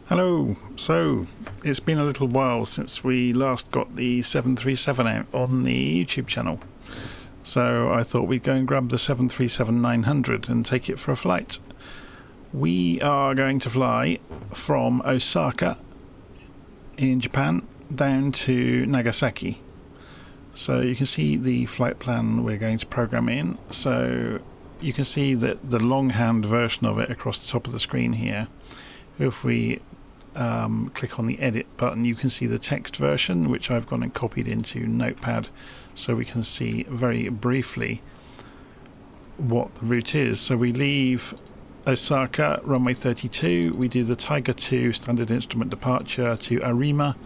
Hello. So it's been a little while since we last got the 737 out on the YouTube channel. So I thought we'd go and grab the 737-900 and take it for a flight. We are going to fly from Osaka in Japan down to Nagasaki. So you can see the flight plan we're going to program in. So you can see that the longhand version of it across the top of the screen here. If we click on the edit button, you can see the text version, which I've gone and copied into Notepad so we can see very briefly what the route is. So we leave Osaka, runway 32, we do the Tiger 2 standard instrument departure to Arima,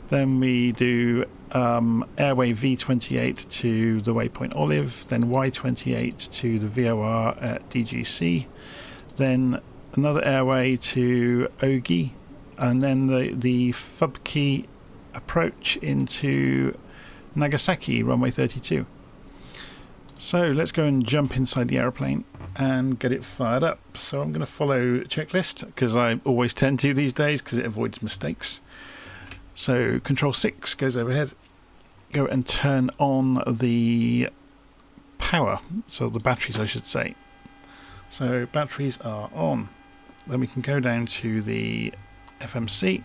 then we do airway V28 to the waypoint Olive, then Y28 to the VOR at DGC, then another airway to Ogi, and then the Fubki approach into Nagasaki, runway 32. So let's go and jump inside the aeroplane and get it fired up. So I'm going to follow checklist because I always tend to these days because it avoids mistakes. So Control 6 goes overhead. Go and turn on the power, so the batteries I should say. So batteries are on. Then we can go down to the FMC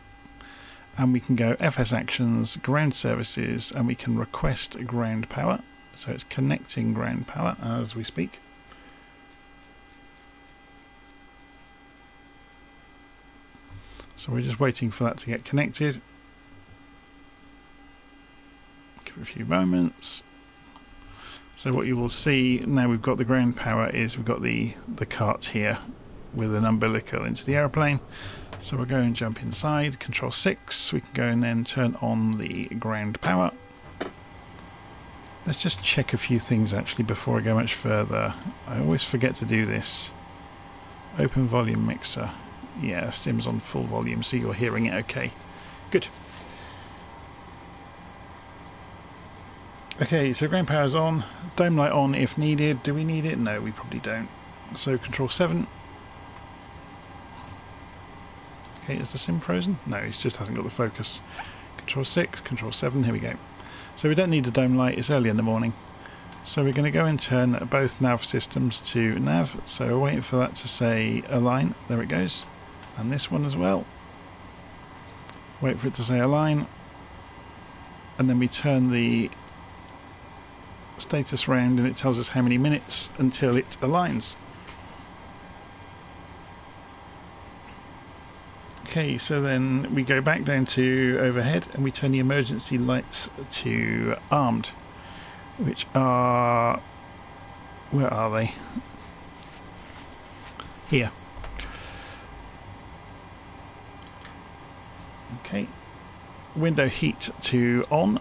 and we can go FS Actions, Ground Services, and we can request ground power. So it's connecting ground power as we speak. So we're just waiting for that to get connected. Give it a few moments. So what you will see now we've got the ground power is we've got the cart here with an umbilical into the aeroplane. So we'll go and jump inside. Control 6. We can go and then turn on the ground power. Let's just check a few things actually before I go much further. I always forget to do this. Open volume mixer. Yeah, Stim's on full volume, so you're hearing it okay. Good. Okay, so ground power's on. Dome light on if needed. Do we need it? No, we probably don't. So Control 7. Okay, is the sim frozen? No, it just hasn't got the focus. Control 6, Control 7, here we go. So we don't need a dome light, it's early in the morning. So we're going to go and turn both nav systems to nav. So we're waiting for that to say align. There it goes. And this one as well. Wait for it to say align. And then we turn the status round and it tells us how many minutes until it aligns. Okay, so then we go back down to overhead and we turn the emergency lights to armed, which are, where are they? Here. Okay, window heat to on.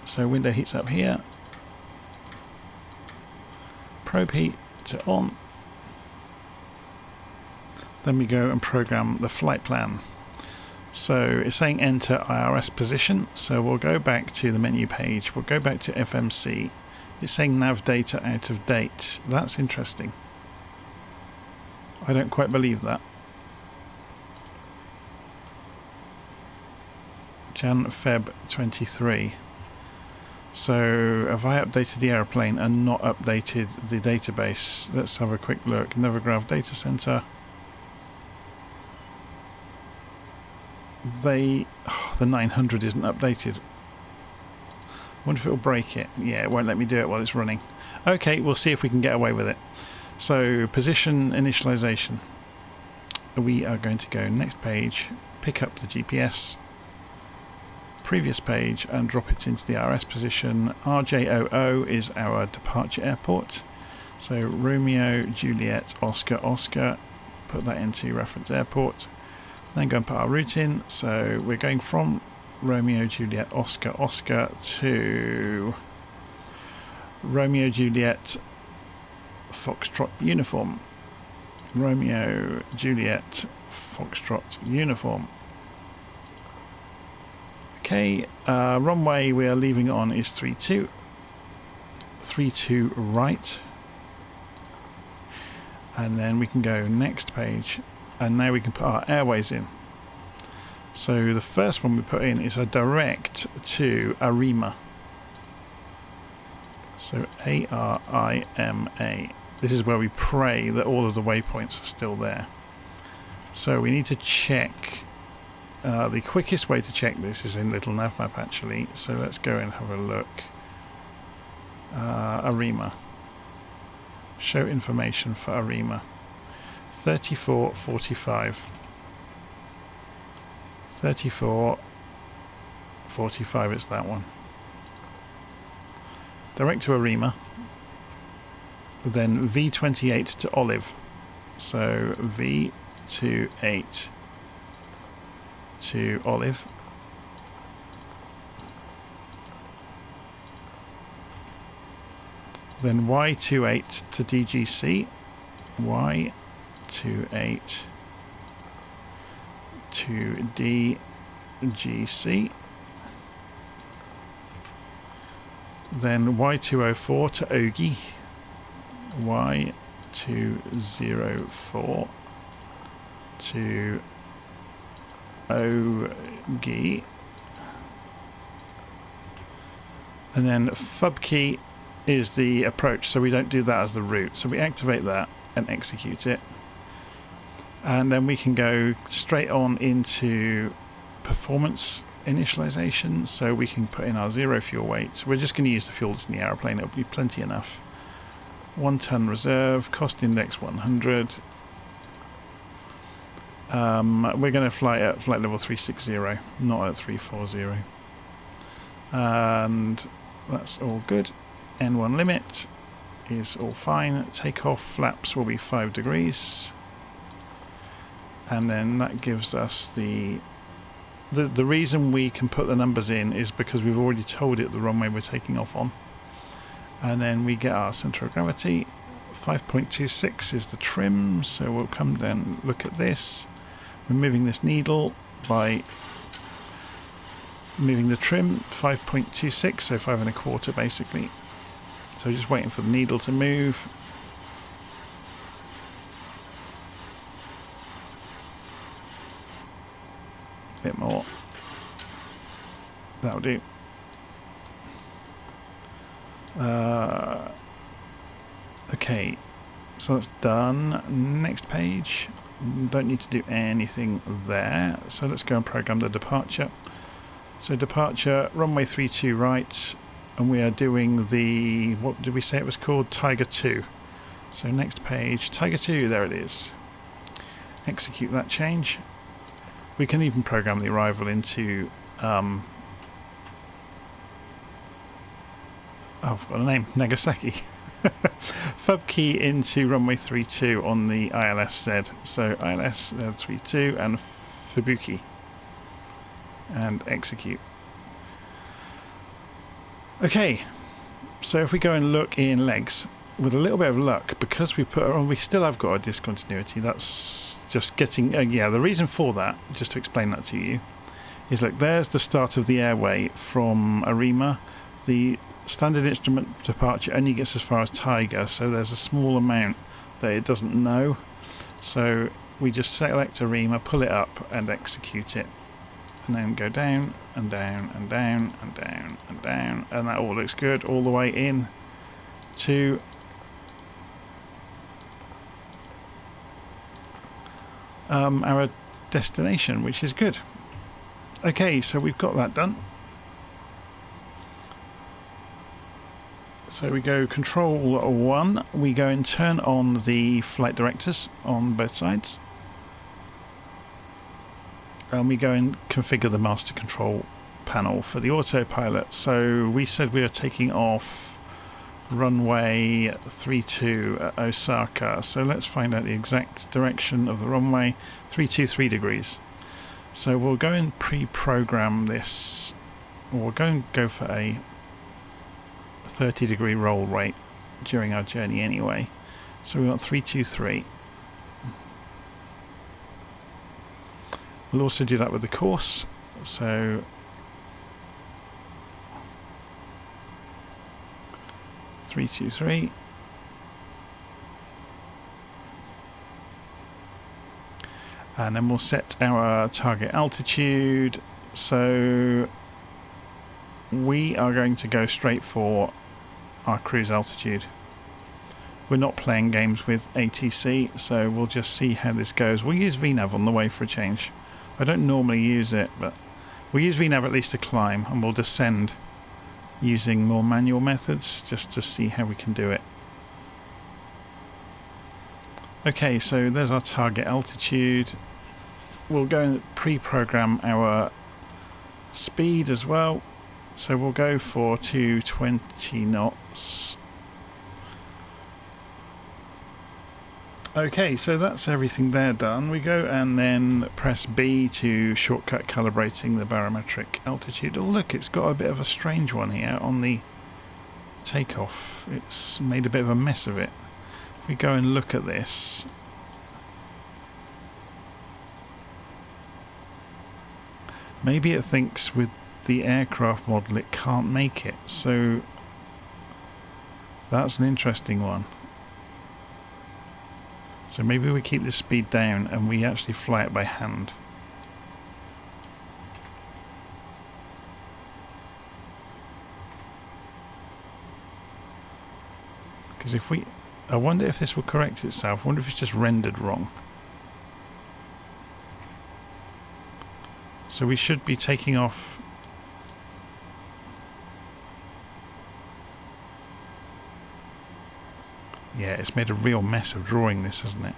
So window heat's up here. Probe heat to on. Then we go and program the flight plan. So it's saying enter IRS position. So we'll go back to the menu page. We'll go back to FMC. It's saying nav data out of date. That's interesting. I don't quite believe that. Jan, Feb 23. So have I updated the airplane and not updated the database? Let's have a quick look. Novigraph Data Center. The 900 isn't updated. I wonder if it'll break it. Yeah, it won't let me do it while it's running. Okay, we'll see if we can get away with it. So position initialization. We are going to go next page, pick up the GPS, previous page, and drop it into the RS position. RJOO is our departure airport. So Romeo, Juliet, Oscar, Oscar. Put that into reference airport. Then go and put our route in. So we're going from Romeo, Juliet, Oscar, Oscar to Romeo, Juliet, Foxtrot uniform. Romeo, Juliet, Foxtrot uniform. Okay, runway we are leaving on is 32. 32 right. And then we can go next page. And now we can put our airways in. So the first one we put in is a direct to Arima. So ARIMA. This is where we pray that all of the waypoints are still there. So we need to check. The quickest way to check this is in little nav map actually. So let's go and have a look. Arima. Show information for Arima. 3445. 3445 is that one. Direct to Arima. Then V28 to Olive. So V28 to Olive. Then Y28 to DGC. Y28 to DGC. Then Y204 to Ogi. Y204 to Ogi. And then FUB key is the approach, so we don't do that as the route. So we activate that and execute it. And then we can go straight on into performance initialization, so we can put in our 0 fuel weight. So we're just going to use the fuel that's in the aeroplane, it'll be plenty enough. 1 ton reserve, cost index 100. We're going to fly at flight level 360, not at 340. And that's all good. N1 limit is all fine. Takeoff flaps will be 5 degrees. And then that gives us the reason we can put the numbers in is because we've already told it the runway we're taking off on. And then we get our centre of gravity. 5.26 is the trim, so we'll come down, look at this. We're moving this needle by moving the trim 5.26, so 5 1/4 basically. So just waiting for the needle to move. Bit more. That'll do. Okay, so that's done. Next page. Don't need to do anything there. So let's go and program the departure. So departure, runway 32 right, and we are doing the, what did we say it was called? Tiger 2. So next page, Tiger 2, there it is. Execute that change. We can even program the arrival into oh, I've got a name, Nagasaki. FUB key into runway 32 on the ILS-Z. So ILS-32 and Fubuki. And execute. Okay, so if we go and look in legs, with a little bit of luck, because we put on, we still have got a discontinuity. That's just getting, yeah, the reason for that, just to explain that to you, is look, there's the start of the airway from Arima. The standard instrument departure only gets as far as Tiger, so there's a small amount that it doesn't know. So we just select Arima, pull it up and execute it. And then go down and down and down and down and down, and that all looks good all the way in to our destination, which is good. Okay, so we've got that done. So we go control 1, we go and turn on the flight directors on both sides. And we go and configure the master control panel for the autopilot. So we said we are taking off runway 32 at Osaka. So let's find out the exact direction of the runway. 323 degrees. So we'll go and pre-program this. We'll go and go for a 30-degree roll rate during our journey anyway. So we want 323. We'll also do that with the course. So 323. And then we'll set our target altitude. So we are going to go straight for our cruise altitude. We're not playing games with ATC, so we'll just see how this goes. We'll use VNAV on the way for a change. I don't normally use it, but we'll use VNAV at least to climb, and we'll descend using more manual methods just to see how we can do it. Okay, so there's our target altitude. We'll go and pre-program our speed as well. So we'll go for 220 knots. Okay, so that's everything there done. We go and then press B to shortcut calibrating the barometric altitude. Oh look, it's got a bit of a strange one here on the takeoff. It's made a bit of a mess of it. If we go and look at this, maybe it thinks with the aircraft model it can't make it, so that's an interesting one. So maybe we keep the speed down and we actually fly it by hand. Because if we... I wonder if this will correct itself. I wonder if it's just rendered wrong. So we should be taking off... Yeah, it's made a real mess of drawing this, hasn't it?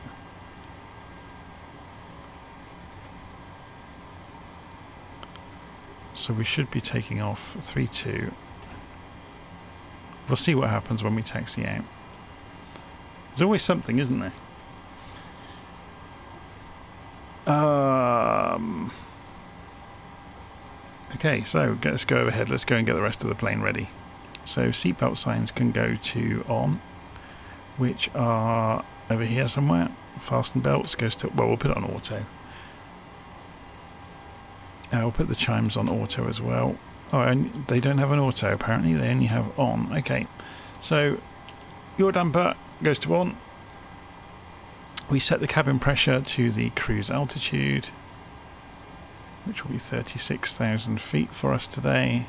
So we should be taking off 3-2. We'll see what happens when we taxi out. There's always something, isn't there? Okay, so let's go overhead. Let's go and get the rest of the plane ready. So seatbelt signs can go to on, which are over here somewhere. Fasten belts goes to... Well, we'll put it on auto. We'll put the chimes on auto as well. Oh, and they don't have an auto apparently. They only have on. Okay, so your damper goes to on. We set the cabin pressure to the cruise altitude, which will be 36,000 feet for us today.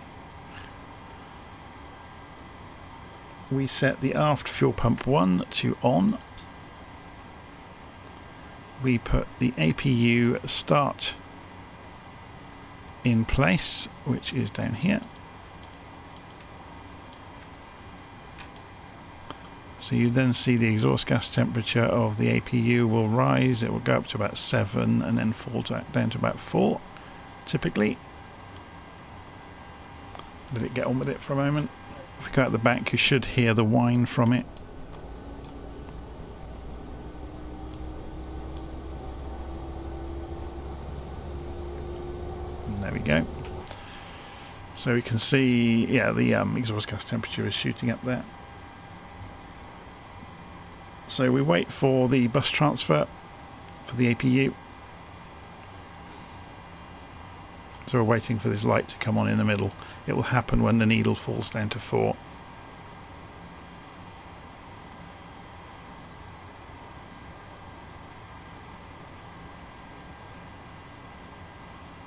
We set the aft fuel pump 1 to on. We put the APU start in place, which is down here. So you then see the exhaust gas temperature of the APU will rise. It will go up to about 7 and then fall down to about 4, typically. Let it get on with it for a moment. If we go out the back, you should hear the whine from it. And there we go. So we can see, yeah, the exhaust gas temperature is shooting up there. So we wait for the bus transfer for the APU. So we're waiting for this light to come on in the middle. It will happen when the needle falls down to 4.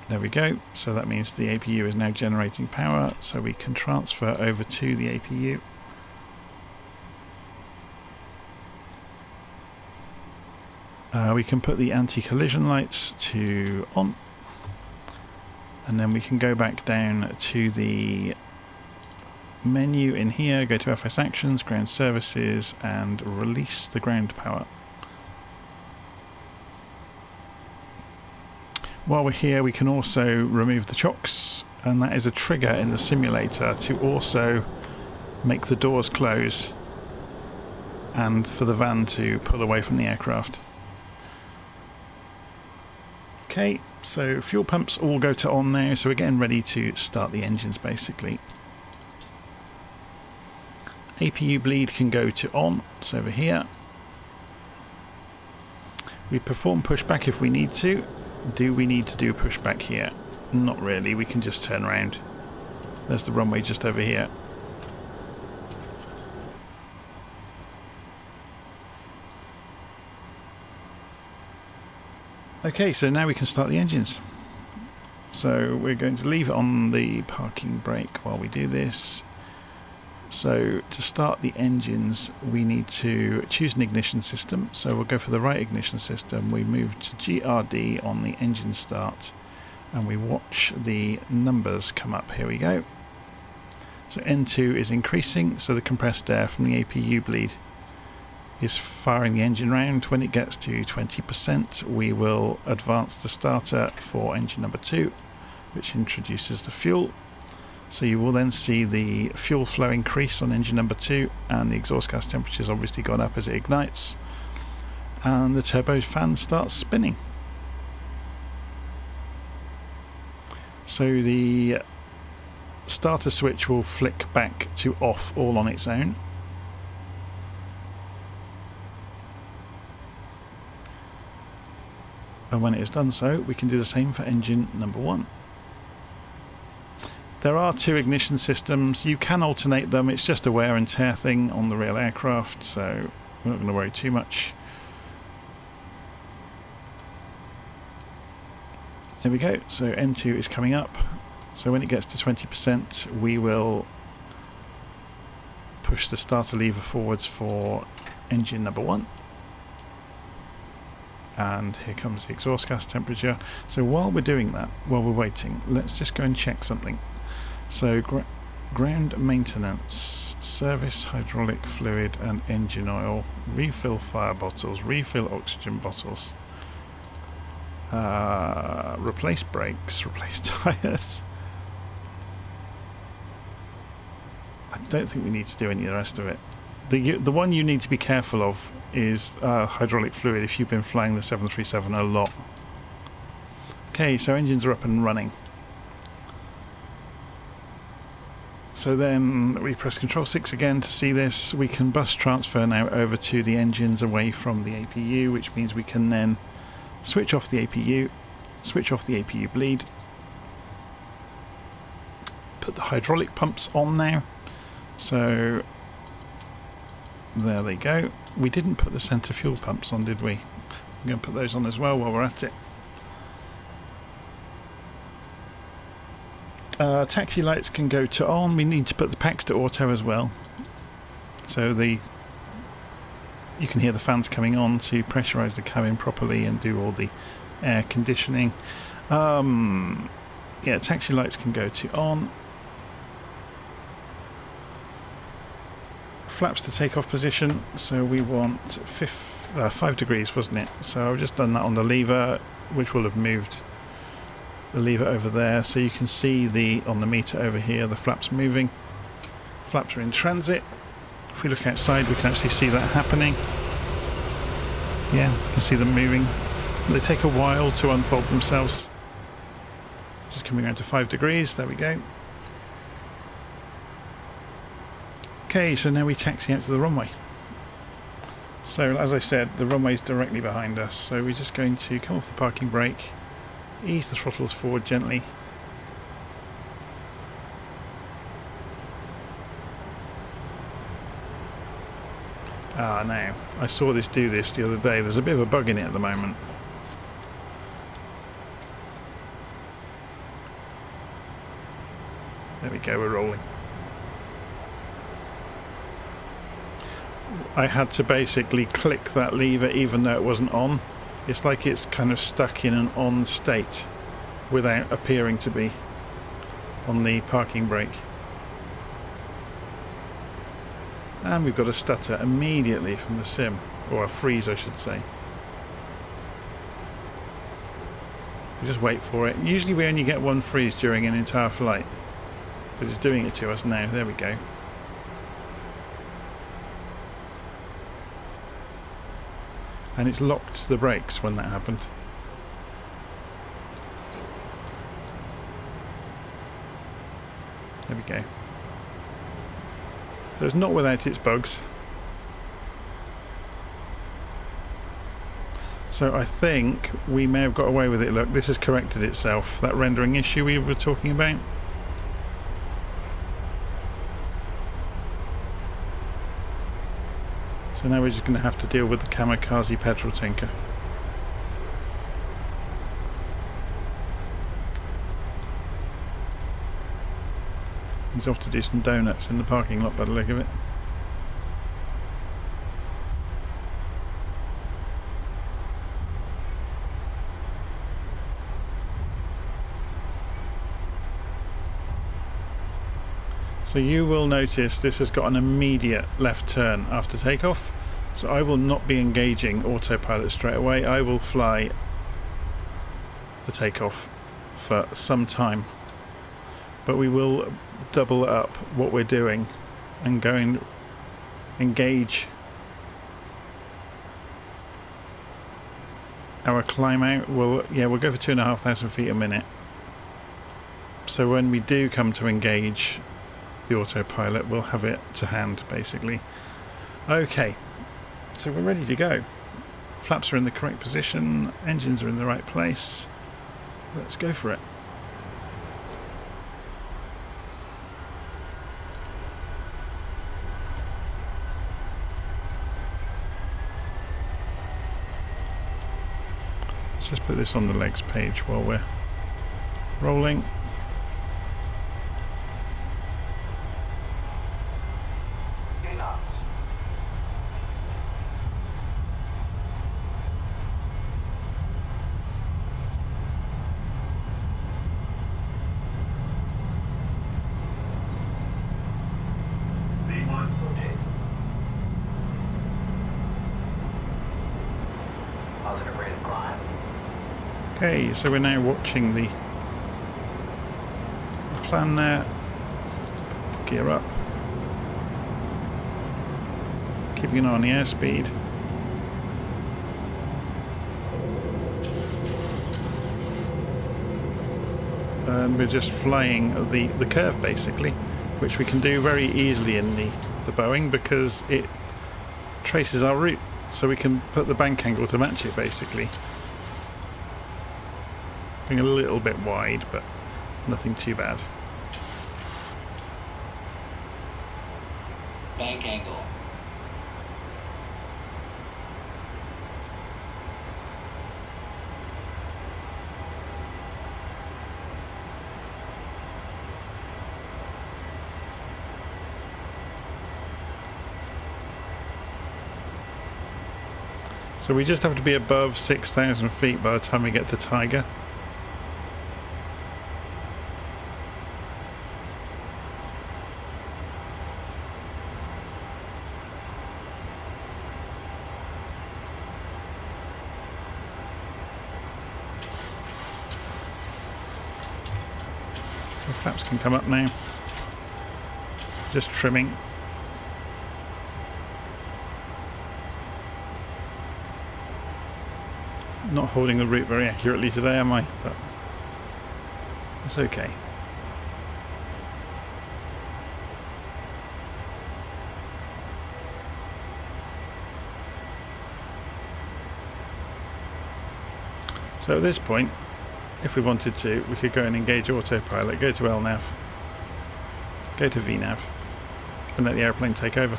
There we go. So that means the APU is now generating power, so we can transfer over to the APU. We can put the anti-collision lights to on. And then we can go back down to the menu in here, go to FS Actions, Ground Services, and release the ground power. While we're here, we can also remove the chocks, and that is a trigger in the simulator to also make the doors close and for the van to pull away from the aircraft. Okay, so fuel pumps all go to on now, so we're getting ready to start the engines basically. APU bleed can go to on, it's over here. We perform pushback if we need to. Do we need to do pushback here? Not really, we can just turn around. There's the runway just over here. Okay, so now we can start the engines. So we're going to leave it on the parking brake while we do this. So to start the engines we need to choose an ignition system. So we'll go for the right ignition system. We move to GRD on the engine start and we watch the numbers come up. Here we go. So N2 is increasing, so the compressed air from the APU bleed is firing the engine round. When it gets to 20% we will advance the starter for engine number 2, which introduces the fuel. So you will then see the fuel flow increase on engine number 2 and the exhaust gas temperature has obviously gone up as it ignites and the turbo fan starts spinning. So the starter switch will flick back to off all on its own. And when it has done so, we can do the same for engine number 1. There are 2 ignition systems. You can alternate them. It's just a wear and tear thing on the real aircraft, so we're not going to worry too much. There we go. So N2 is coming up. So when it gets to 20%, we will push the starter lever forwards for engine number 1. And here comes the exhaust gas temperature. So while we're doing that, while we're waiting, let's just go and check something. So ground maintenance, service hydraulic fluid and engine oil, refill fire bottles, refill oxygen bottles, replace brakes, replace tyres. I don't think we need to do any of the rest of it. The one you need to be careful of is hydraulic fluid if you've been flying the 737 a lot. Okay, so engines are up and running. So then we press Control 6 again to see this. We can bus transfer now over to the engines away from the APU, which means we can then switch off the APU, switch off the APU bleed, put the hydraulic pumps on now. So there they go. We didn't put the centre fuel pumps on, did we? I'm going to put those on as well while we're at it. Taxi lights can go to on. We need to put the packs to auto as well. So you can hear the fans coming on to pressurise the cabin properly and do all the air conditioning. Yeah, taxi lights can go to on. Flaps to takeoff position, so we want 5 degrees, wasn't it? So I've just done that on the lever, which will have moved the lever over there, so you can see on the meter over here the flaps moving. Flaps are in transit. If we look outside we can actually see that happening. Yeah, you can see them moving. They take a while to unfold themselves. Just coming around to 5 degrees, there we go. Okay, so now we taxi out to the runway. So as I said, the runway is directly behind us, so we're just going to come off the parking brake, ease the throttles forward gently. Now, I saw this do this the other day. There's a bit of a bug in it at the moment. There we go, we're rolling. I had to basically click that lever even though it wasn't on. It's like it's kind of stuck in an on state without appearing to be on the parking brake. And we've got a stutter immediately from the sim, or a freeze I should say. We just wait for it. Usually we only get one freeze during an entire flight, but it's doing it to us now. There we go. And it's locked the brakes when that happened. There we go. So it's not without its bugs. So I think we may have got away with it. Look, this has corrected itself. That rendering issue we were talking about. So now we're just going to have to deal with the kamikaze petrol tanker. He's off to do some donuts in the parking lot by the look of it. So you will notice this has got an immediate left turn after takeoff. So I will not be engaging autopilot straight away. I will fly the takeoff for some time. But we will double up what we're doing and go and engage our climb out. We'll go for 2,500 feet a minute. So when we do come to engage the autopilot, we'll have it to hand basically. Okay, so we're ready to go. Flaps are in the correct position, engines are in the right place. Let's go for it. Let's just put this on the legs page while we're rolling. Okay, so we're now watching the plan there. Gear up. Keeping an eye on the airspeed. And we're just flying the curve basically, which we can do very easily in the Boeing because it traces our route. So we can put the bank angle to match it basically. Being a little bit wide, but nothing too bad. Bank angle. So we just have to be above 6,000 feet by the time we get to Tiger. So flaps can come up now. Just trimming. Not holding the route very accurately today, am I? But that's okay. So at this point, if we wanted to, we could go and engage autopilot, go to LNAV, go to VNAV, and let the airplane take over.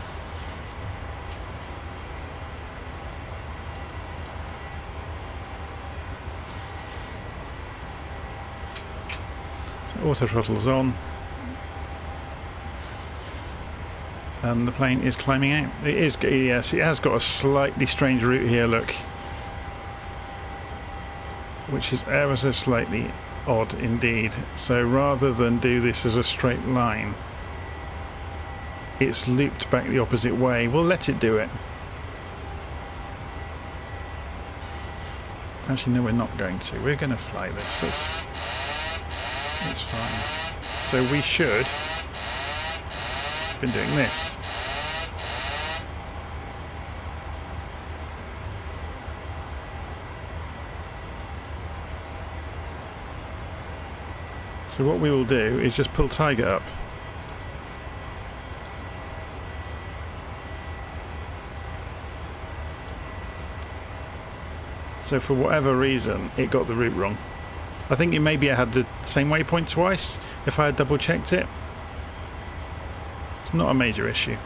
Auto throttle's on, and the plane is climbing out. It is, yes, it has got a slightly strange route here, look, which is ever so slightly odd indeed. So rather than do this as a straight line, it's looped back the opposite way. We'll let it do it. Actually, no, we're not going to. We're going to fly this. It's fine. So we should have been doing this. So what we will do is just pull Tiger up. So for whatever reason, it got the route wrong. I think maybe I had the same waypoint twice if I had double checked it. It's not a major issue.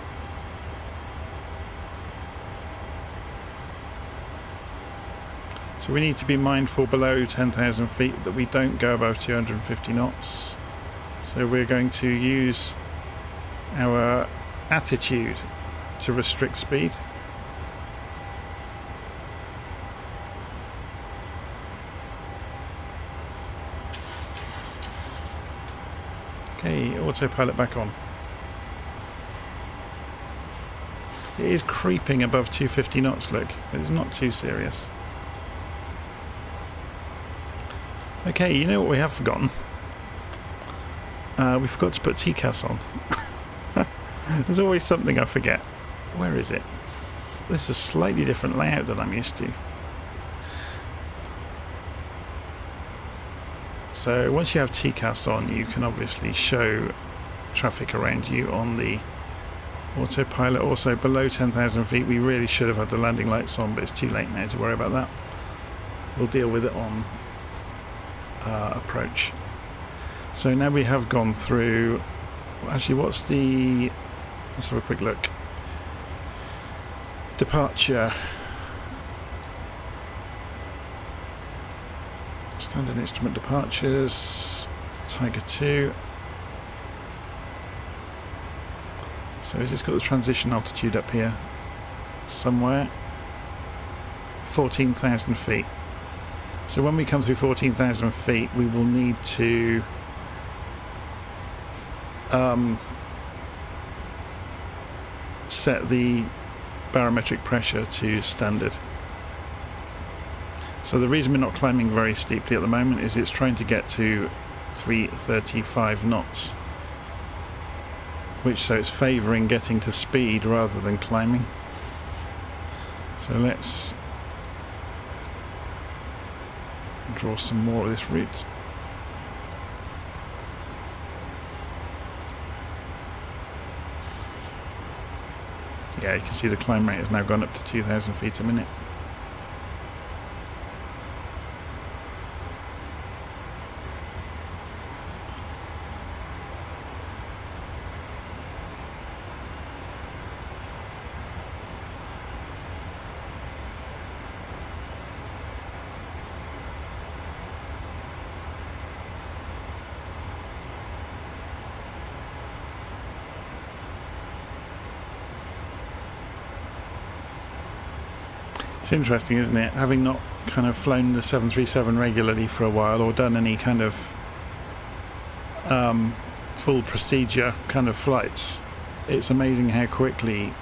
So we need to be mindful below 10,000 feet that we don't go above 250 knots. So we're going to use our attitude to restrict speed. Okay, autopilot back on. It is creeping above 250 knots, look. It's not too serious. Okay, you know what we have forgotten? We forgot to put TCAS on. There's always something I forget. Where is it? This is a slightly different layout than I'm used to. So once you have TCAS on, you can obviously show traffic around you on the autopilot. Also below 10,000 feet we really should have had the landing lights on, but it's too late now to worry about that. We'll deal with it on approach. So now we have gone through, actually let's have a quick look. Departure, standard instrument departures, Tiger 2. So has this got the transition altitude up here somewhere? 14,000 feet. So when we come through 14,000 feet, we will need to set the barometric pressure to standard. So the reason we're not climbing very steeply at the moment is it's trying to get to 335 knots, so it's favouring getting to speed rather than climbing. So let's draw some more of this route. Yeah, you can see the climb rate has now gone up to 2,000 feet a minute. It's interesting, isn't it? Having not kind of flown the 737 regularly for a while or done any kind of full procedure kind of flights, it's amazing how quickly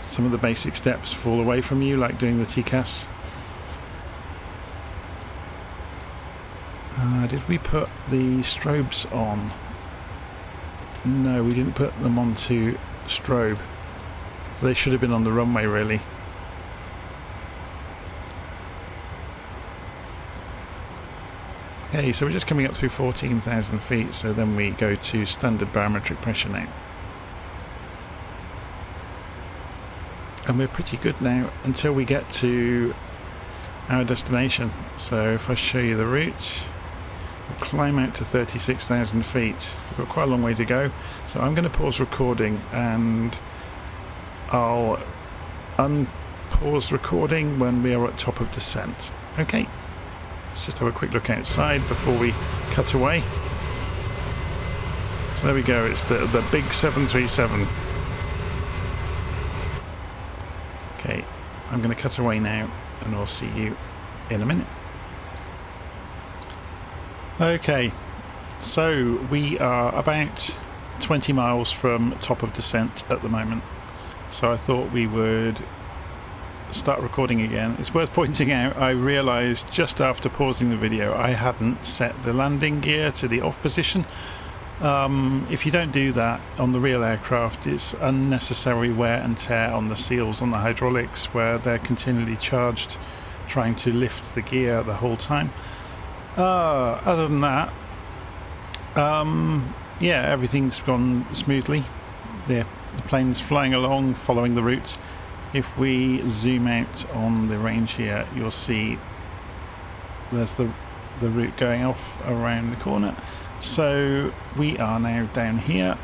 some of the basic steps fall away from you, like doing the TCAS. Did we put the strobes on? No, we didn't put them onto strobe. So they should have been on the runway, really. Okay, so we're just coming up through 14,000 feet, so then we go to standard barometric pressure now. And we're pretty good now until we get to our destination. So if I show you the route, we'll climb out to 36,000 feet. We've got quite a long way to go. So I'm going to pause recording and I'll unpause recording when we are at top of descent. Okay. Let's just have a quick look outside before we cut away. So there we go, it's the big 737. Okay, I'm going to cut away now and I'll see you in a minute. Okay, so we are about 20 miles from top of descent at the moment. So I thought we would start recording again. It's worth pointing out, I realised just after pausing the video I hadn't set the landing gear to the off position. If you don't do that on the real aircraft, it's unnecessary wear and tear on the seals on the hydraulics, where they're continually charged trying to lift the gear the whole time. Other than that, yeah, everything's gone smoothly. The plane's flying along, following the route. If we zoom out on the range here, you'll see there's the route going off around the corner. So we are now down here.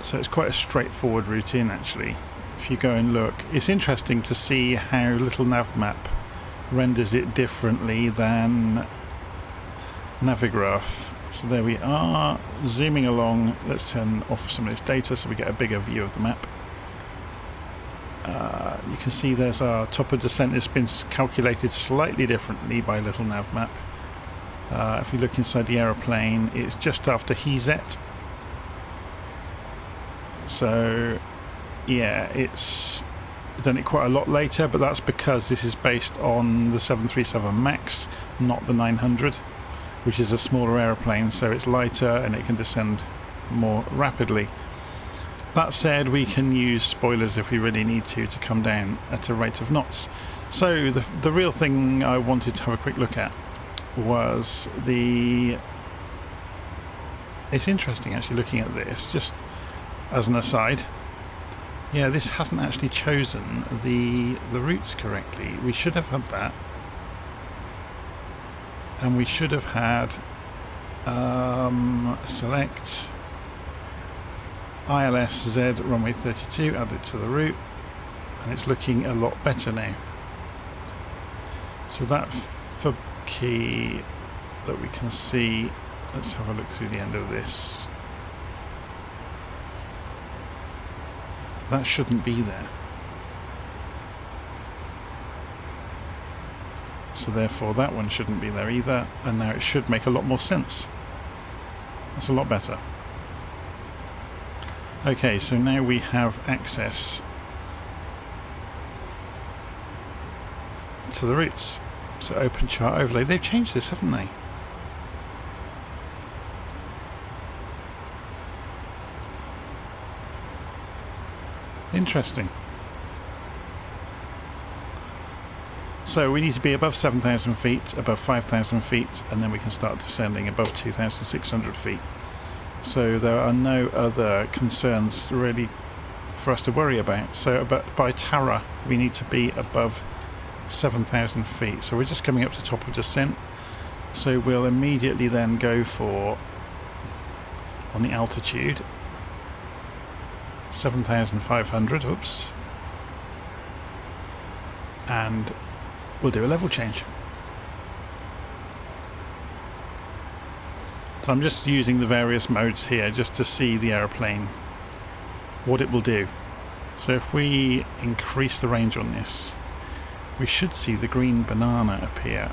So it's quite a straightforward routine actually. If you go and look, it's interesting to see how little nav map renders it differently than Navigraph. So there we are, zooming along. Let's turn off some of this data so we get a bigger view of the map. You can see there's our top of descent. It's been calculated slightly differently by Little Nav Map. If you look inside the aeroplane, it's just after Hizet. So yeah, it's done it quite a lot later, but that's because this is based on the 737 MAX, not the 900, which is a smaller aeroplane, so it's lighter and it can descend more rapidly. That said, we can use spoilers if we really need to come down at a rate of knots. So the real thing I wanted to have a quick look at was it's interesting actually looking at this, just as an aside. Yeah, this hasn't actually chosen the routes correctly. We should have had that. And we should have had select ILS Z runway 32, add it to the route, and it's looking a lot better now. So that FUB key that we can see, let's have a look through the end of this. That shouldn't be there. So therefore that one shouldn't be there either, and now it should make a lot more sense. That's a lot better. Okay, so now we have access to the routes. So open chart overlay. They've changed this, haven't they? Interesting. So we need to be above 7,000 feet, above 5,000 feet, and then we can start descending above 2,600 feet. So there are no other concerns really for us to worry about. So by Tara we need to be above 7,000 feet. So we're just coming up to top of descent. So we'll immediately then go for, on the altitude, 7,500, oops, and we'll do a level change. So I'm just using the various modes here just to see the aeroplane, what it will do. So if we increase the range on this, we should see the green banana appear.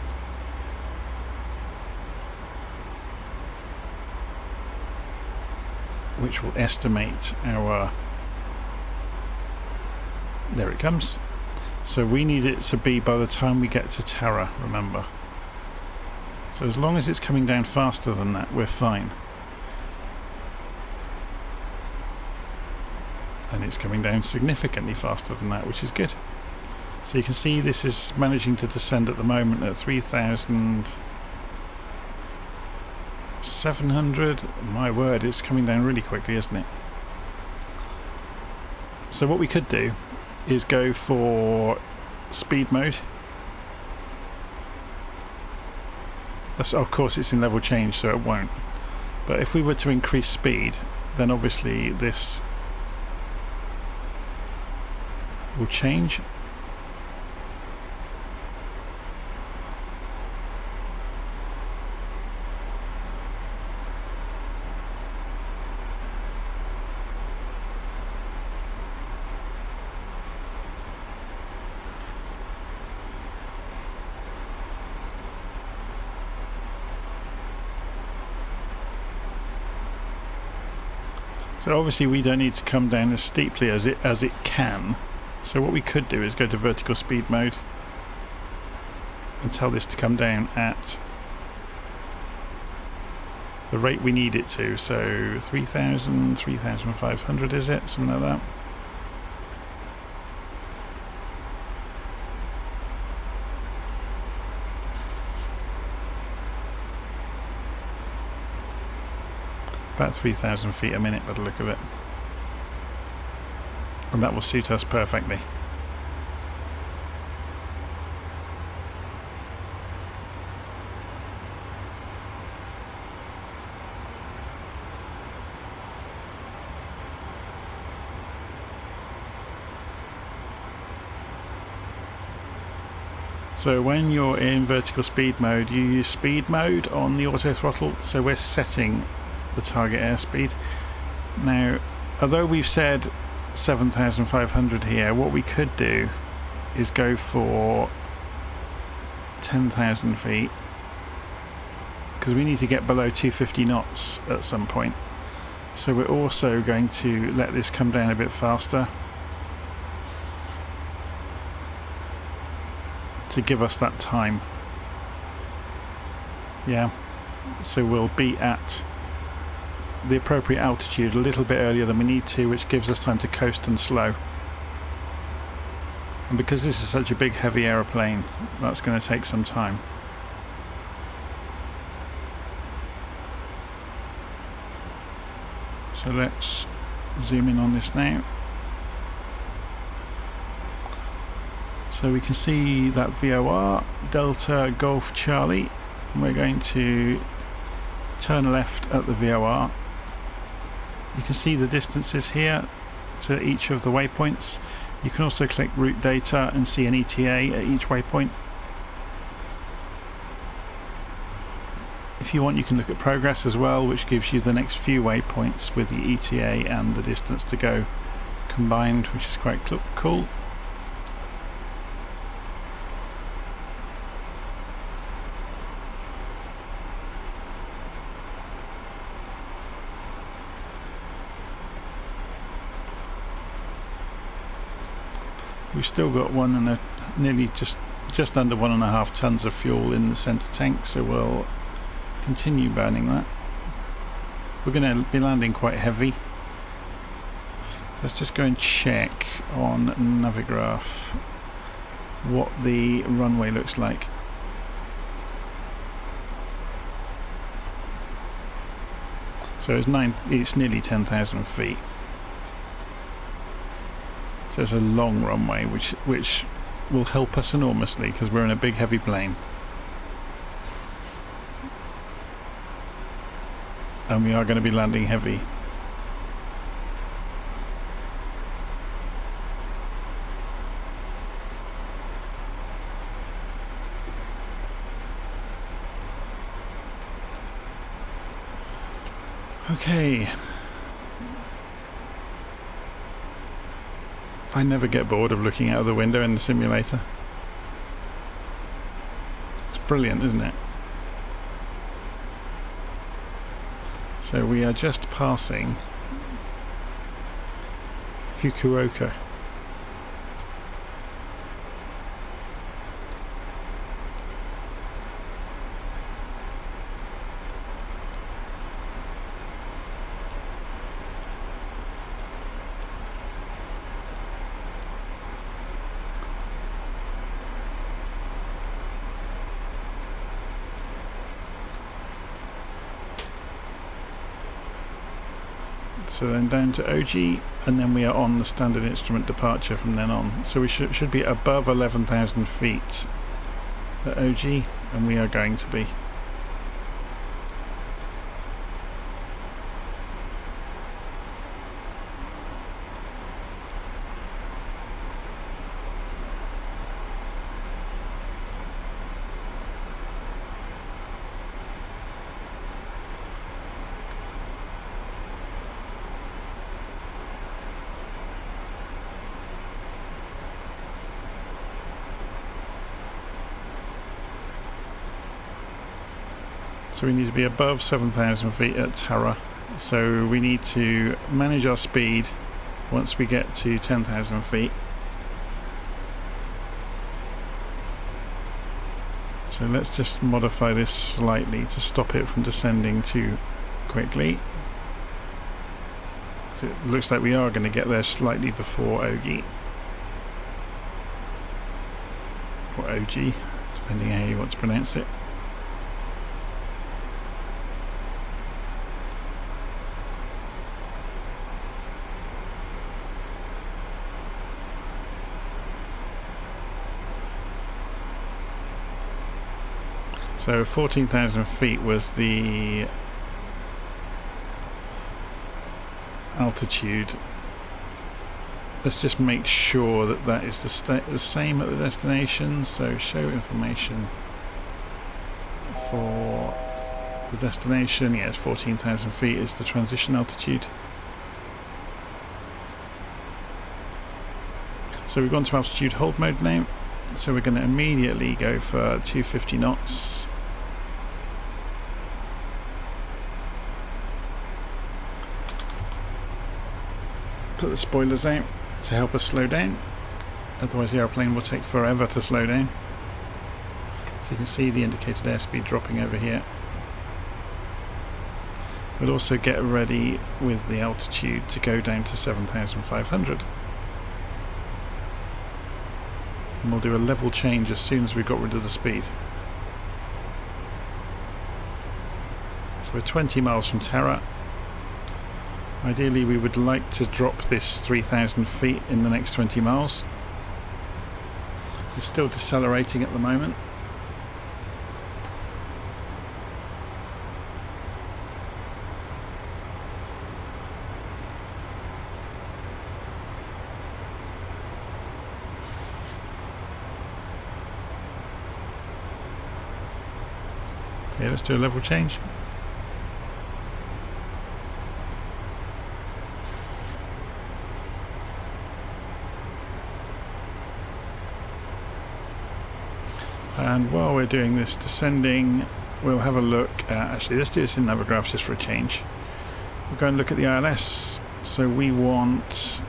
Which will estimate our... There it comes. So we need it to be by the time we get to Tara, remember. So as long as it's coming down faster than that, we're fine. And it's coming down significantly faster than that, which is good. So you can see this is managing to descend at the moment at 3,700. My word, it's coming down really quickly, isn't it? So what we could do is go for speed mode. Of course it's in level change, so it won't. But if we were to increase speed, then obviously this will change. So obviously we don't need to come down as steeply as it can. So what we could do is go to vertical speed mode and tell this to come down at the rate we need it to. So 3,000, 3,500 is it? Something like that. About 3,000 feet a minute by the look of it. And that will suit us perfectly. So when you're in vertical speed mode, you use speed mode on the auto throttle, so we're setting the target airspeed. Now, although we've said 7,500 here, what we could do is go for 10,000 feet, because we need to get below 250 knots at some point. So we're also going to let this come down a bit faster to give us that time. Yeah, so we'll be at the appropriate altitude a little bit earlier than we need to, which gives us time to coast and slow. And because this is such a big heavy aeroplane, that's going to take some time. So let's zoom in on this now. So we can see that VOR, Delta Golf Charlie, and we're going to turn left at the VOR. You can see the distances here to each of the waypoints. You can also click route data and see an ETA at each waypoint. If you want, you can look at progress as well, which gives you the next few waypoints with the ETA and the distance to go combined, which is quite cool. We've still got nearly just under 1.5 tons of fuel in the centre tank, so we'll continue burning that. We're going to be landing quite heavy. So let's just go and check on Navigraph what the runway looks like. So it's nearly 10,000 feet. So it's a long runway, which will help us enormously because we're in a big heavy plane. And we are going to be landing heavy. Okay. I never get bored of looking out of the window in the simulator. It's brilliant, isn't it? So we are just passing Fukuoka. So then down to OG, and then we are on the standard instrument departure from then on. So we should be above 11,000 feet at OG, and we are going to be. So we need to be above 7,000 feet at Tara. So we need to manage our speed once we get to 10,000 feet. So let's just modify this slightly to stop it from descending too quickly. So it looks like we are going to get there slightly before Ogi. Or OG, depending how you want to pronounce it. So 14,000 feet was the altitude let's just make sure that that is the same at the destination. So show information for the destination. Yes, 14,000 feet is the transition altitude. So we've gone to altitude hold mode now. So we're going to immediately go for 250 knots. Put the spoilers out to help us slow down, otherwise the airplane will take forever to slow down. So you can see the indicated airspeed dropping over here. We'll also get ready with the altitude to go down to 7,500. And we'll do a level change as soon as we've got rid of the speed. So we're 20 miles from Terra. Ideally we would like to drop this 3,000 feet in the next 20 miles. It's still decelerating at the moment. Okay, let's do a level change. And while we're doing this descending, we'll have a look at, actually let's do this in Navigraph just for a change. We'll go and look at the ILS. So we want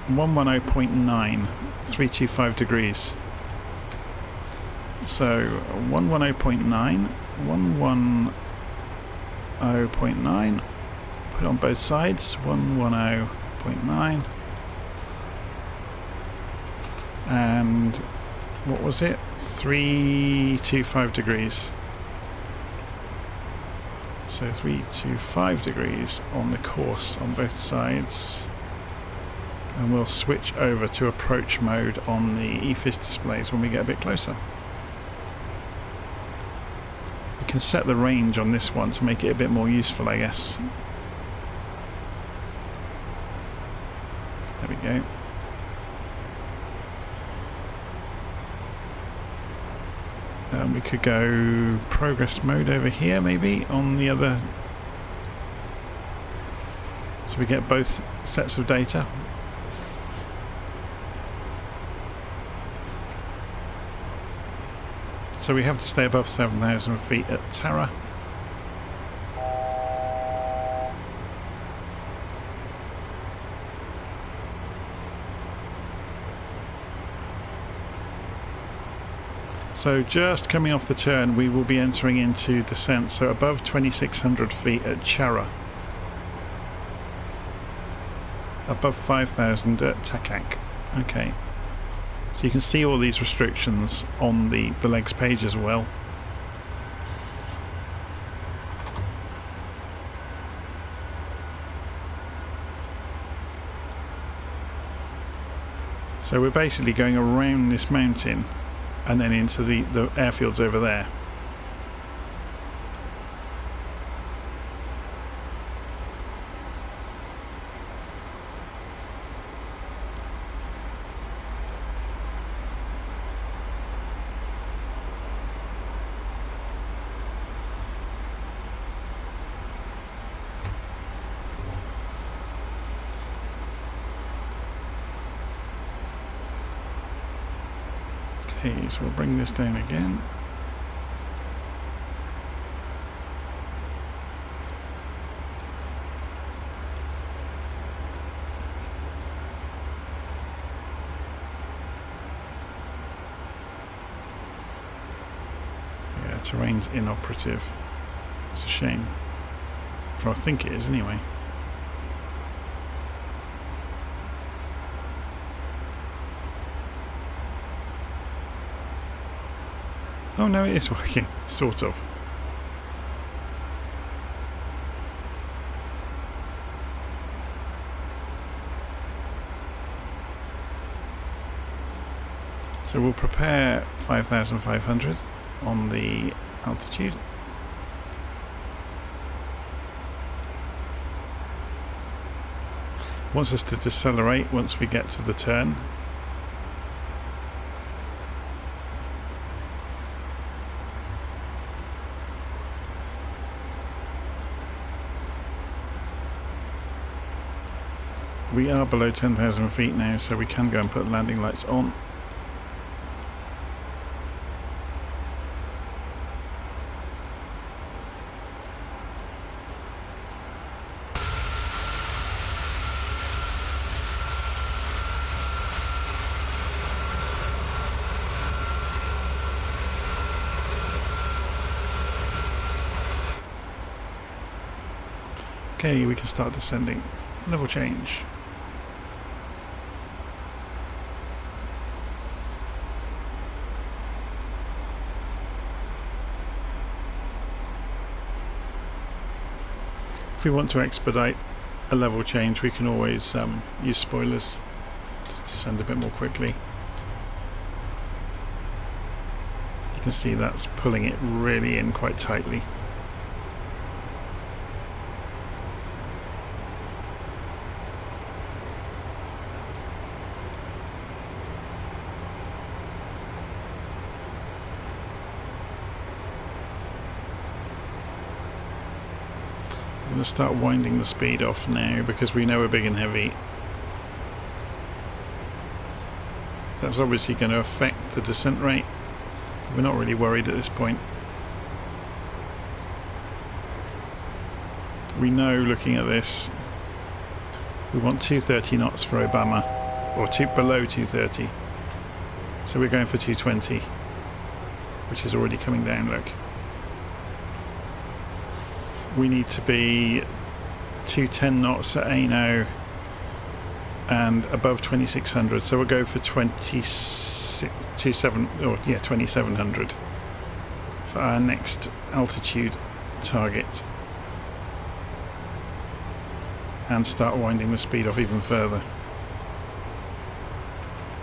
110.9, 325 degrees. So 110.9, 110.9, put it on both sides, 110.9, and what was it? 325 degrees. So 325 degrees on the course on both sides. And we'll switch over to approach mode on the EFIS displays when we get a bit closer. We can set the range on this one to make it a bit more useful, I guess. There we go. We could go progress mode over here maybe on the other, so we get both sets of data. So we have to stay above 7,000 feet at Terra. So just coming off the turn we will be entering into descent, so above 2,600 feet at Chara, above 5,000 at Takak. Okay, so you can see all these restrictions on the legs page as well. So we're basically going around this mountain and then into the airfields over there. Okay, so we'll bring this down again. Yeah, terrain's inoperative. It's a shame. Or I think it is anyway. Oh no, it is working, sort of. So we'll prepare 5,500 on the altitude. wants us to decelerate once we get to the turn. We are below 10,000 feet now, so we can go and put landing lights on. Okay, we can start descending. Level change. If we want to expedite a level change, we can always use spoilers to descend a bit more quickly. You can see that's pulling it really in quite tightly. I'm going to start winding the speed off now because we know we're big and heavy. That's obviously going to affect the descent rate. We're not really worried at this point. We know, looking at this, we want 230 knots for Obama, or below 230. So we're going for 220, which is already coming down, look. We need to be 210 knots at ANO and above 2600, so we'll go for 2700 for our next altitude target, and start winding the speed off even further.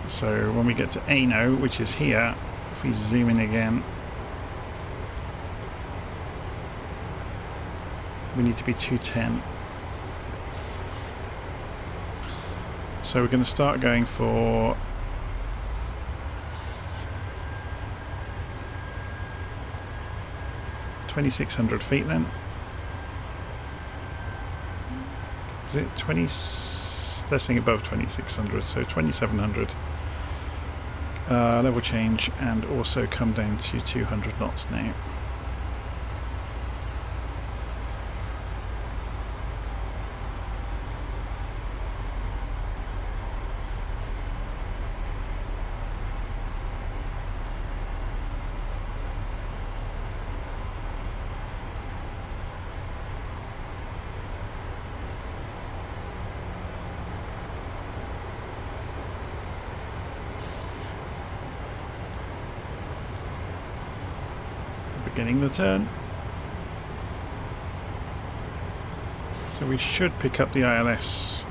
So when we get to ANO, which is here, if we zoom in again, we need to be 210. So we're going to start going for 2,600 feet then. Is it 20? They're saying above 2,600, so 2,700. Level change, and also come down to 200 knots now. Beginning the turn. So we should pick up the ILS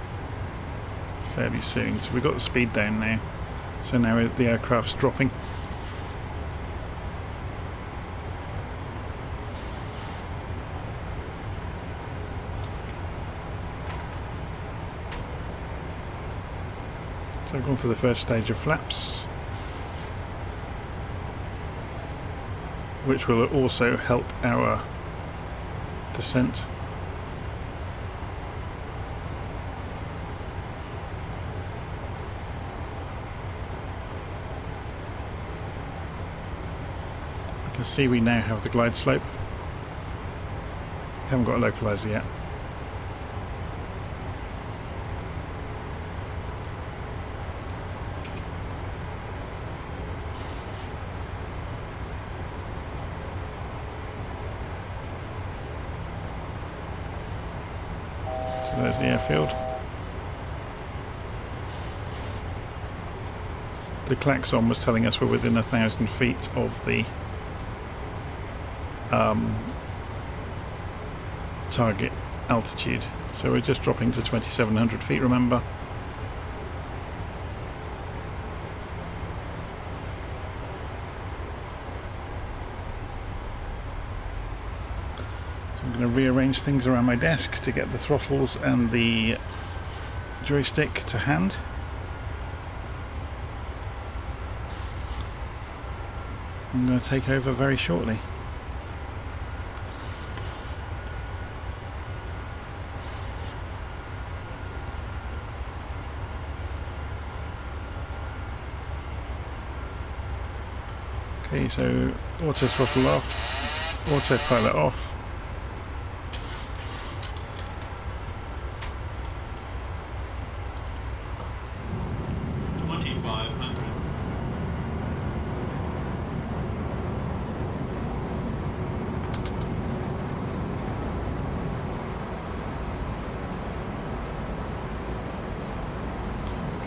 fairly soon. So we've got the speed down now. So now the aircraft's dropping. So I've gone for the first stage of flaps, which will also help our descent. You can see we now have the glide slope. Haven't got a localizer yet. There's the airfield. The klaxon was telling us we're within 1,000 feet of the target altitude. So we're just dropping to 2,700 feet, remember. I'm going to rearrange things around my desk to get the throttles and the joystick to hand. I'm going to take over very shortly. Okay, so auto throttle off, autopilot off.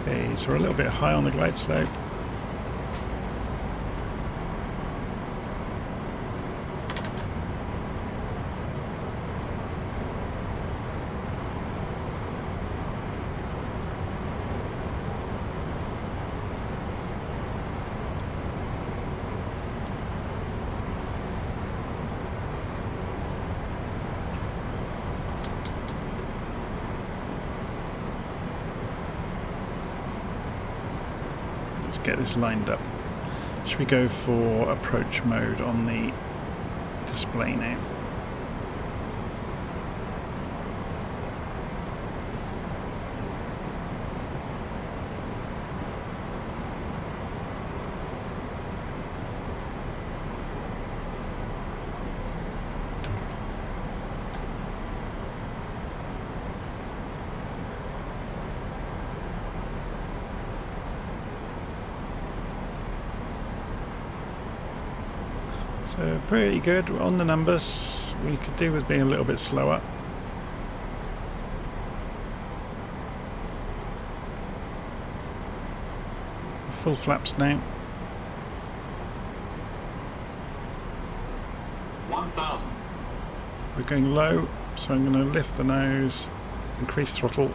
Okay, so we're a little bit high on the glide slope. Let's get this lined up. Should we go for approach mode on the display now? So pretty good on the numbers. We could do with being a little bit slower. Full flaps now. 1,000. We're going low, so I'm going to lift the nose, increase throttle.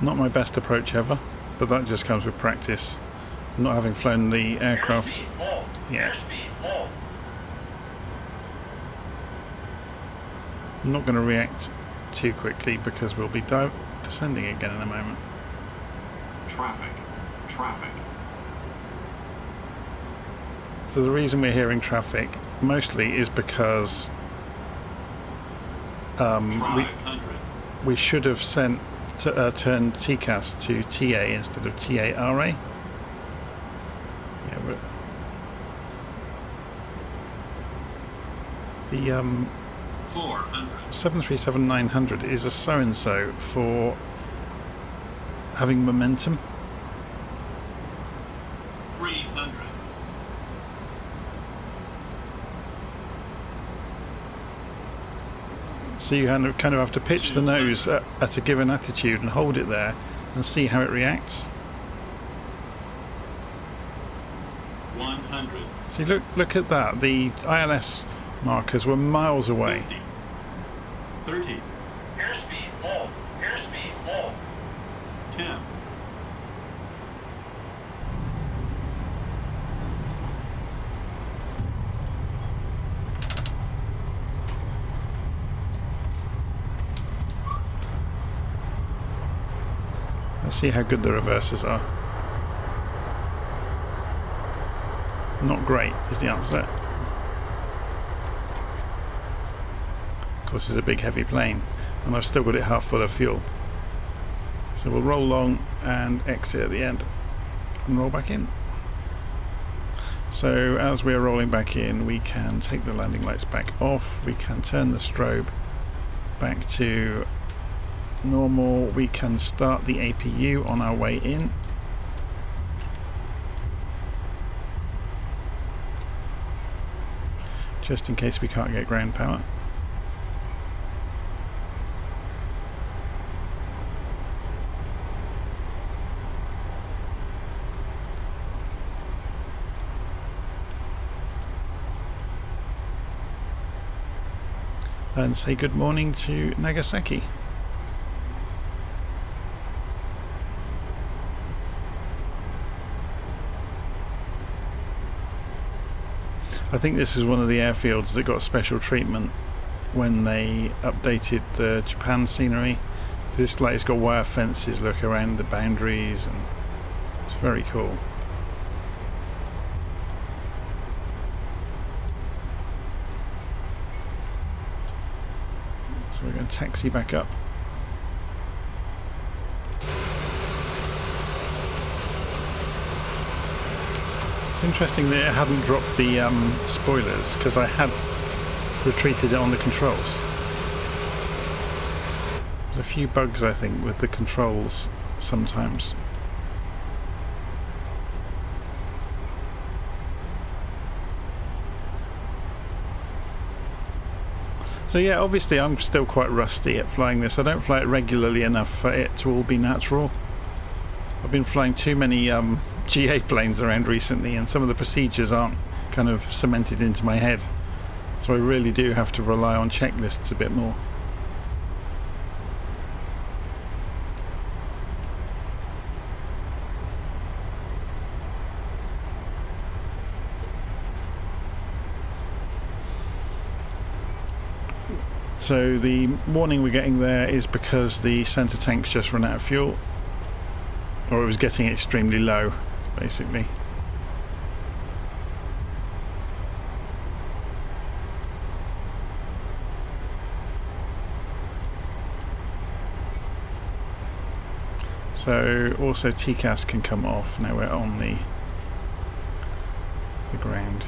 Not my best approach ever, but that just comes with practice. Not having flown the aircraft yet. I'm not going to react too quickly because we'll be descending again in a moment. Traffic. So the reason we're hearing traffic mostly is because we should have turned TCAS to TA instead of TARA. Yeah, but the 737-900 is a so-and-so for having momentum. 300. So you kind of have to pitch the nose at a given attitude and hold it there and see how it reacts. 100. See, look at that. The ILS markers were miles away. 50. 30. Airspeed low. 10. Let's see how good the reverses are. Not great is the answer. Of course, it's a big heavy plane and I've still got it half full of fuel. So we'll roll along and exit at the end and roll back in. So as we're rolling back in, we can take the landing lights back off, we can turn the strobe back to normal, we can start the APU on our way in. Just in case we can't get ground power. And say good morning to Nagasaki. I think this is one of the airfields that got special treatment when they updated the Japan scenery. This, like, it's got wire fences look around the boundaries, and it's very cool. So we're going to taxi back up. It's interesting that it hadn't dropped the spoilers, because I had retreated it on the controls. There's a few bugs, I think, with the controls sometimes. So yeah, obviously I'm still quite rusty at flying this. I don't fly it regularly enough for it to all be natural. I've been flying too many GA planes around recently, and some of the procedures aren't kind of cemented into my head. So I really do have to rely on checklists a bit more. So the warning we're getting there is because the centre tank's just run out of fuel, or it was getting extremely low, basically. So also TCAS can come off now we're on the ground.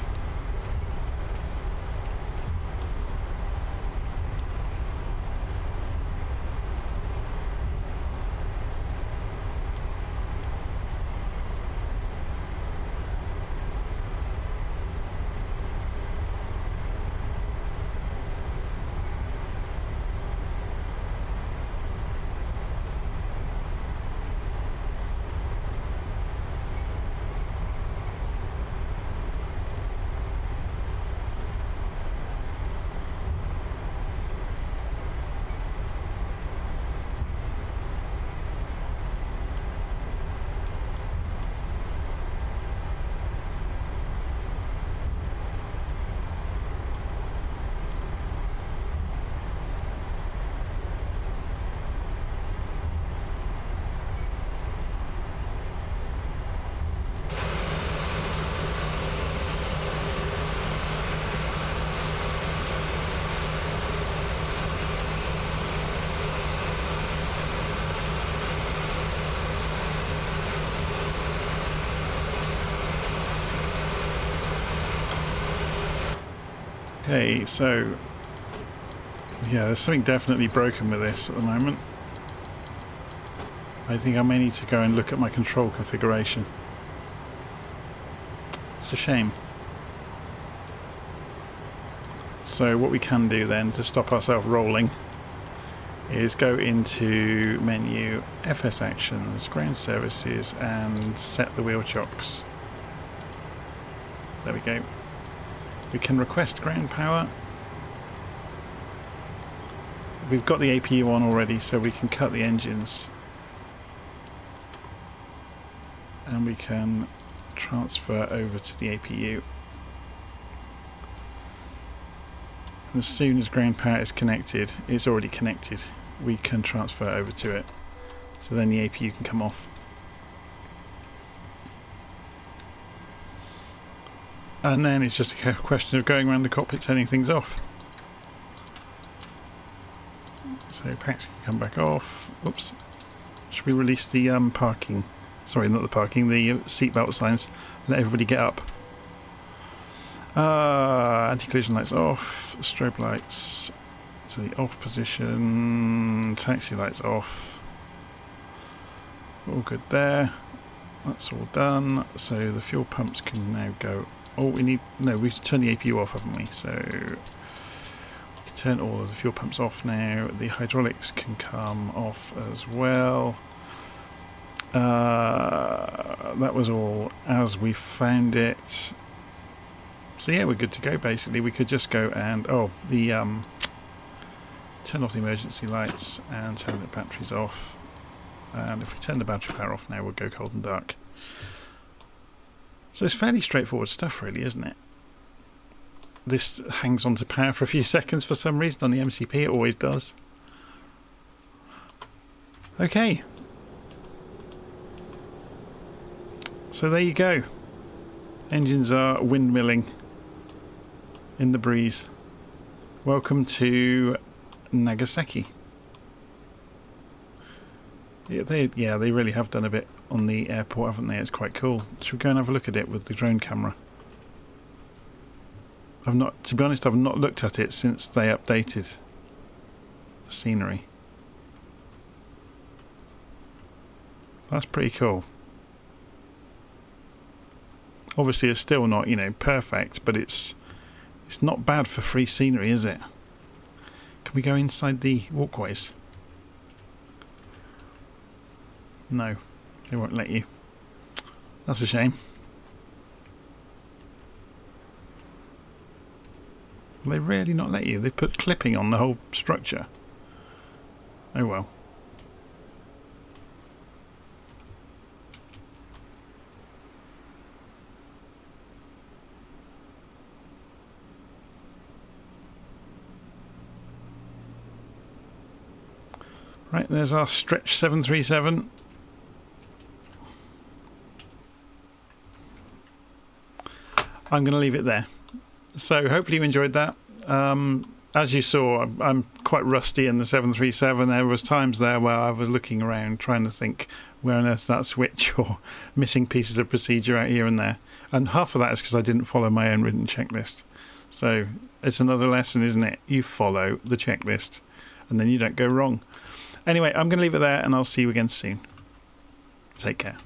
Okay, so yeah, there's something definitely broken with this at the moment. I think I may need to go and look at my control configuration. It's a shame. So what we can do then to stop ourselves rolling is go into menu, FS Actions, Ground Services, and set the wheel chocks. There we go. We can request ground power. We've got the APU on already, so we can cut the engines. And we can transfer over to the APU. And as soon as ground power is connected, it's already connected, we can transfer over to it. So then the APU can come off. And then it's just a question of going around the cockpit turning things off. So packs can come back off. Oops. Should we release the parking? Sorry, not the parking, the seatbelt signs. Let everybody get up. Anti-collision lights off. Strobe lights to the off position. Taxi lights off. All good there. That's all done. So the fuel pumps can now go. Oh, we need... No, we've turned the APU off, haven't we? So we can turn all of the fuel pumps off now. The hydraulics can come off as well. That was all as we found it. So yeah, we're good to go basically. We could just go and... Oh, the... turn off the emergency lights and turn the batteries off. And if we turn the battery power off now, we'll go cold and dark. So it's fairly straightforward stuff really, isn't it? this hangs on to power for a few seconds for some reason. On the MCP it always does. Okay. So there you go. Engines are windmilling in the breeze. Welcome to Nagasaki. Yeah, they really have done a bit on the airport, haven't they? It's quite cool. Should we go and have a look at it with the drone camera? To be honest, I've not looked at it since they updated the scenery. That's pretty cool. Obviously, it's still not, perfect, but it's not bad for free scenery, is it? Can we go inside the walkways? No, they won't let you. That's a shame. Will they really not let you? They put clipping on the whole structure. Oh well. Right, there's our stretch 737. I'm going to leave it there. So hopefully you enjoyed that. As you saw, I'm quite rusty in the 737. There was times there where I was looking around trying to think where on earth that switch or missing pieces of procedure out here and there. And half of that is because I didn't follow my own written checklist. So it's another lesson, isn't it? You follow the checklist and then you don't go wrong. Anyway, I'm going to leave it there and I'll see you again soon. Take care.